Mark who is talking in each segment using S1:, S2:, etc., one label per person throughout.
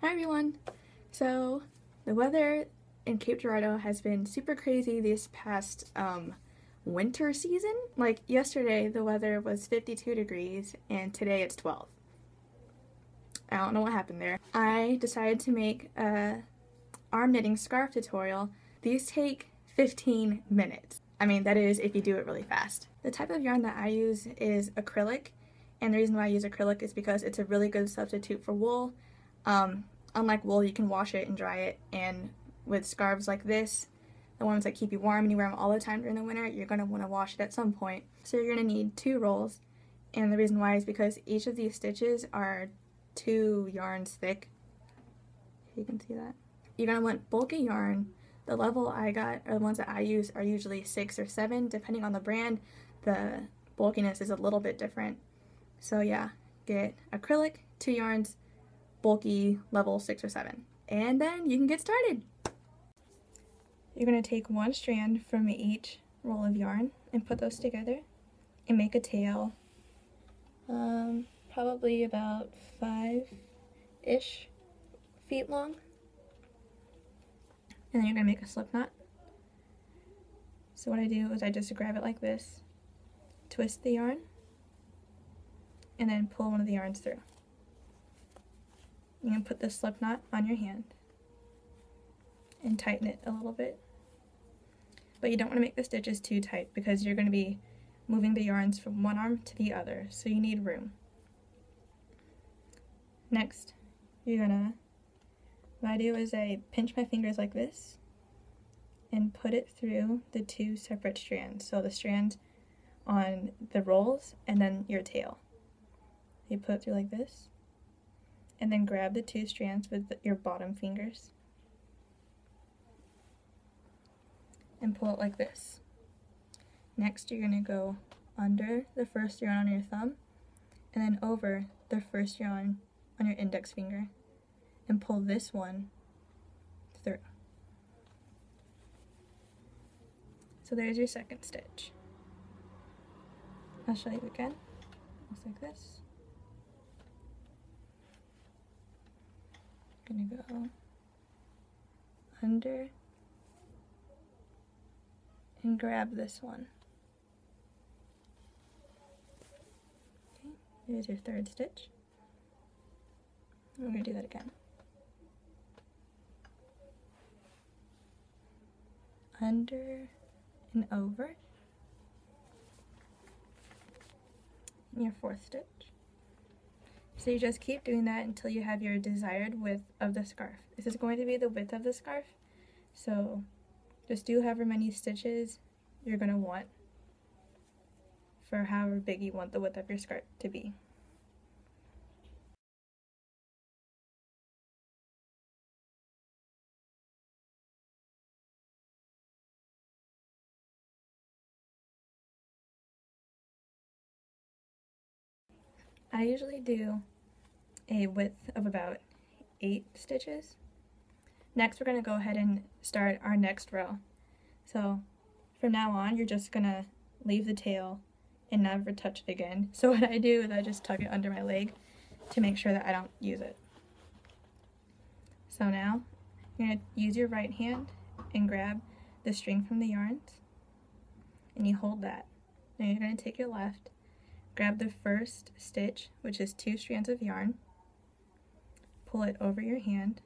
S1: Hi everyone! So the weather in Cape Girardeau has been super crazy this past winter season. Like yesterday the weather was 52 degrees and today it's 12. I don't know what happened there. I decided to make a arm knitting scarf tutorial. These take 15 minutes. I mean, that is if you do it really fast. The type of yarn that I use is acrylic, and the reason why I use acrylic is because it's a really good substitute for wool. Unlike wool, you can wash it and dry it, and with scarves like this, the ones that keep you warm and you wear them all the time during the winter, you're going to want to wash it at some point. So you're going to need 2 rolls, and the reason why is because each of these stitches are 2 yarns thick. If you can see that. You're going to want bulky yarn. The level I got, or the ones that I use, are usually 6 or 7. Depending on the brand, the bulkiness is a little bit different. So yeah, get acrylic, 2 yarns, bulky, level 6 or 7. And then you can get started. You're going to take 1 strand from each roll of yarn and put those together and make a tail, probably about 5-ish feet long. And then you're going to make a slip knot. So what I do is I just grab it like this, twist the yarn, and then pull one of the yarns through. You can put the slip knot on your hand and tighten it a little bit. But you don't want to make the stitches too tight because you're going to be moving the yarns from one arm to the other, so you need room. Next, what I do is I pinch my fingers like this and put it through the 2 separate strands. So the strand on the rolls and then your tail. You put it through like this, and then grab the 2 strands with your bottom fingers and pull it like this. Next, you're going to go under the first yarn on your thumb and then over the first yarn on your index finger and pull this one through. So there's your second stitch. I'll show you again. Looks like this. I'm gonna go under and grab this one. Okay, there's your third stitch. We're gonna do that again. Under and over. And your 4th stitch. So you just keep doing that until you have your desired width of the scarf. This is going to be the width of the scarf, so just do however many stitches you're going to want for however big you want the width of your scarf to be. I usually do a width of about 8 stitches. Next, we're going to go ahead and start our next row. So from now on, you're just going to leave the tail and never touch it again. So what I do is I just tuck it under my leg to make sure that I don't use it. So now, you're going to use your right hand and grab the string from the yarns, and you hold that. Now you're going to take your left, grab the first stitch, which is 2 strands of yarn, pull it over your hand,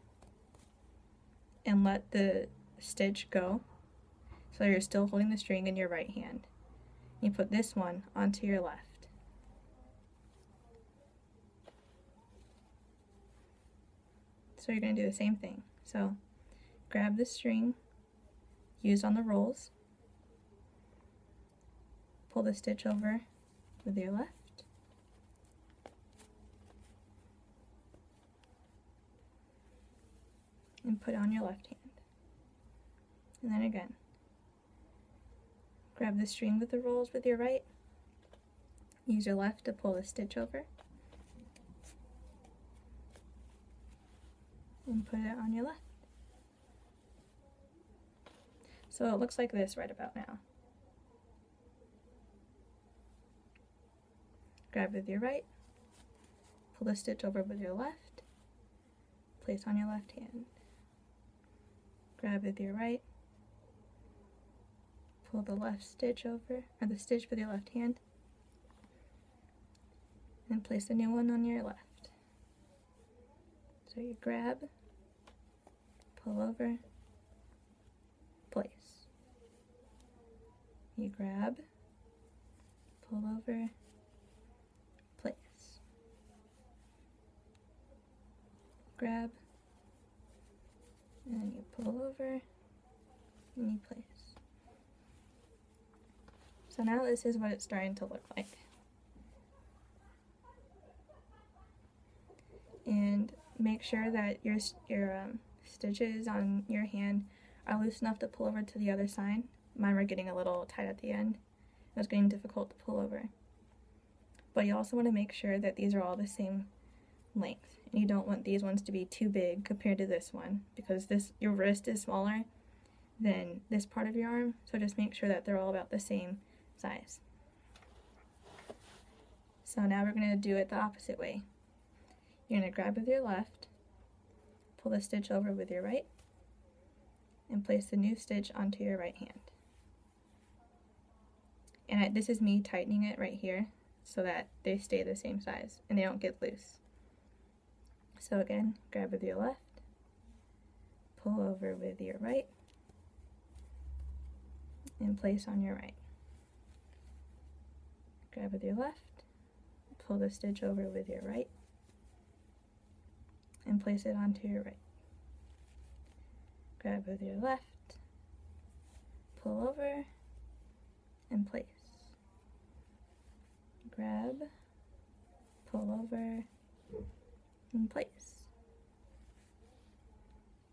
S1: and let the stitch go, so you're still holding the string in your right hand. You put this one onto your left. So you're going to do the same thing. So grab the string used on the rolls, pull the stitch over with your left, and put it on your left hand. And then again, grab the string with the rolls with your right, use your left to pull the stitch over, and put it on your left. So it looks like this right about now. Grab with your right, pull the stitch over with your left, place on your left hand. Grab with your right, pull the left stitch over, or the stitch with your left hand, and place the new one on your left. So you grab, pull over, place. You grab, pull over, place. Grab, and you pull over, and you place. So now this is what it's starting to look like. And make sure that your stitches on your hand are loose enough to pull over to the other side. Mine were getting a little tight at the end. It was getting difficult to pull over. But you also want to make sure that these are all the same length. And you don't want these ones to be too big compared to this one, because your wrist is smaller than this part of your arm, so just make sure that they're all about the same size. So now we're going to do it the opposite way. You're going to grab with your left, pull the stitch over with your right, and place the new stitch onto your right hand. And this is me tightening it right here so that they stay the same size and they don't get loose. So again, grab with your left, pull over with your right, and place on your right. Grab with your left, pull the stitch over with your right, and place it onto your right. Grab with your left, pull over, and place. Grab, pull over, and place.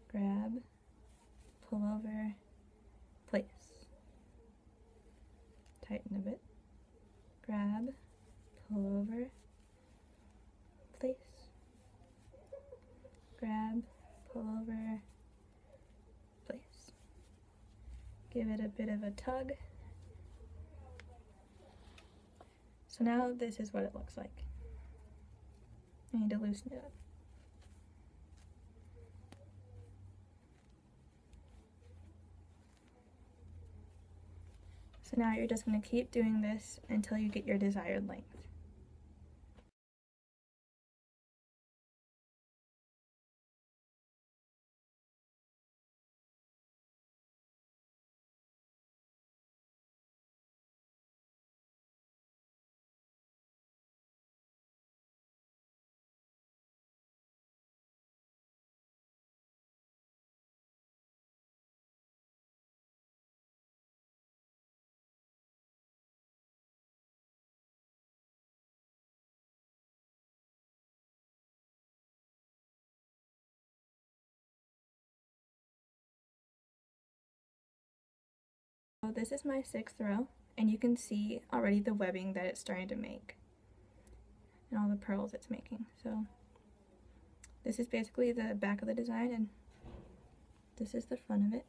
S1: Grab, pull over, place. Tighten a bit. Grab, pull over, place. Grab, pull over, place. Give it a bit of a tug. So now this is what it looks like. I need to loosen it up. So now you're just going to keep doing this until you get your desired length. So this is my 6th row, and you can see already the webbing that it's starting to make and all the pearls it's making. So this is basically the back of the design, and this is the front of it.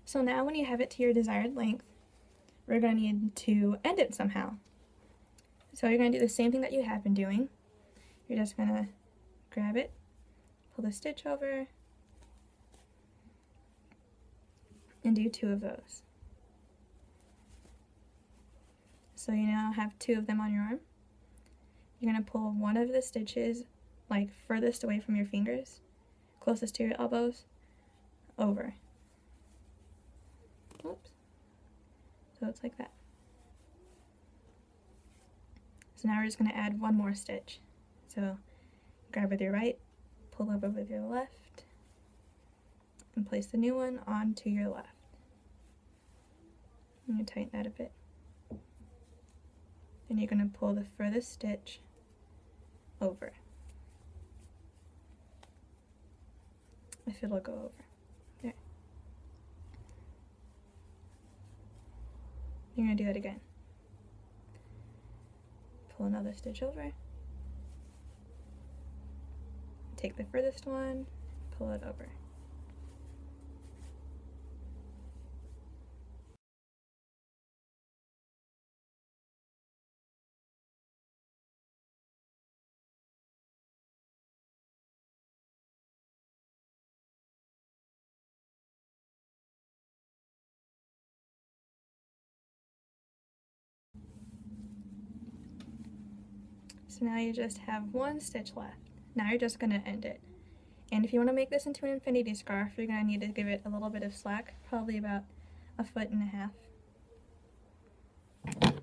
S1: So now when you have it to your desired length, we're going to need to end it somehow. So you're going to do the same thing that you have been doing. You're just going to grab it, pull the stitch over, and do 2 of those. So you now have 2 of them on your arm. You're going to pull one of the stitches, like furthest away from your fingers, closest to your elbows, over. Oops. So it's like that. So now we're just going to add one more stitch. So grab with your right, pull over with your left, and place the new one onto your left. I'm going to tighten that a bit. Then you're going to pull the furthest stitch over. If it'll go over. There. You're going to do that again. pull another stitch over, take the furthest one, pull it over. So now you just have one stitch left. Now you're just going to end it. And if you want to make this into an infinity scarf, you're going to need to give it a little bit of slack, probably about 1.5 feet.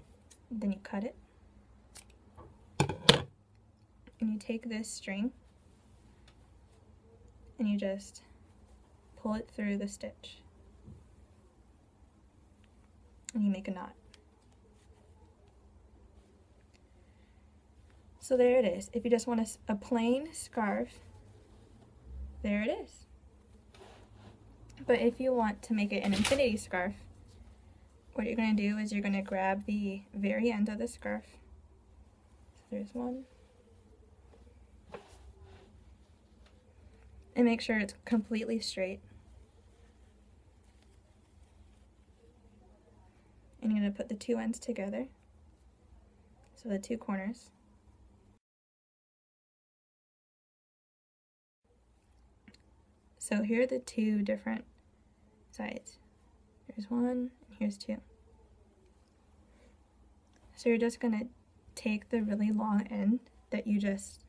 S1: Then you cut it. And you take this string and you just pull it through the stitch. And you make a knot. So there it is. If you just want a plain scarf, there it is. But if you want to make it an infinity scarf, what you're going to do is you're going to grab the very end of the scarf. So there's one. And make sure it's completely straight. And you're going to put the two ends together. So the two corners. So here are the two different sides. Here's one, and here's two. So you're just gonna take the really long end that you just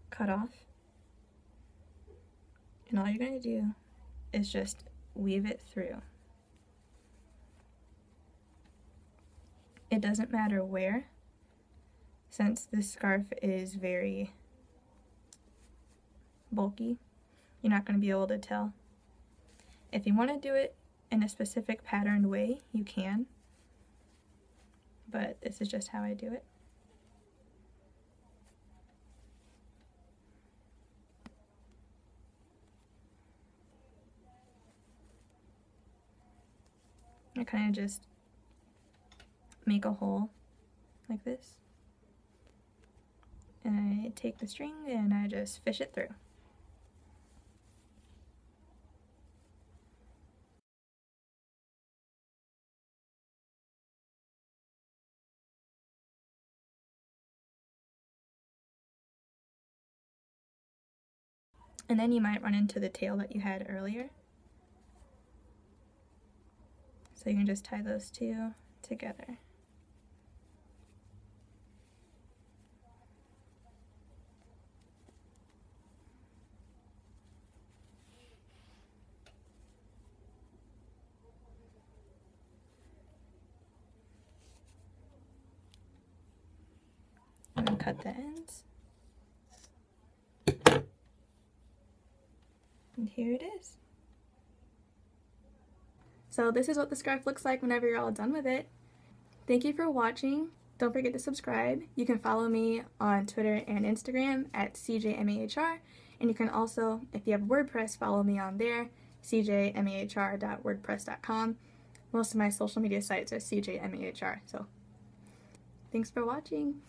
S1: cut off, and all you're gonna do is just weave it through. It doesn't matter where, since this scarf is very bulky. You're not going to be able to tell. If you want to do it in a specific patterned way, you can. But this is just how I do it. I kind of just make a hole like this. And I take the string and I just fish it through. And then you might run into the tail that you had earlier. So you can just tie those two together. And then cut the ends. And here it is. So this is what the scarf looks like whenever you're all done with it. Thank you for watching. Don't forget to subscribe. You can follow me on Twitter and Instagram at CJMAHR. And you can also, if you have WordPress, follow me on there, cjmahr.wordpress.com. Most of my social media sites are CJMAHR. So thanks for watching.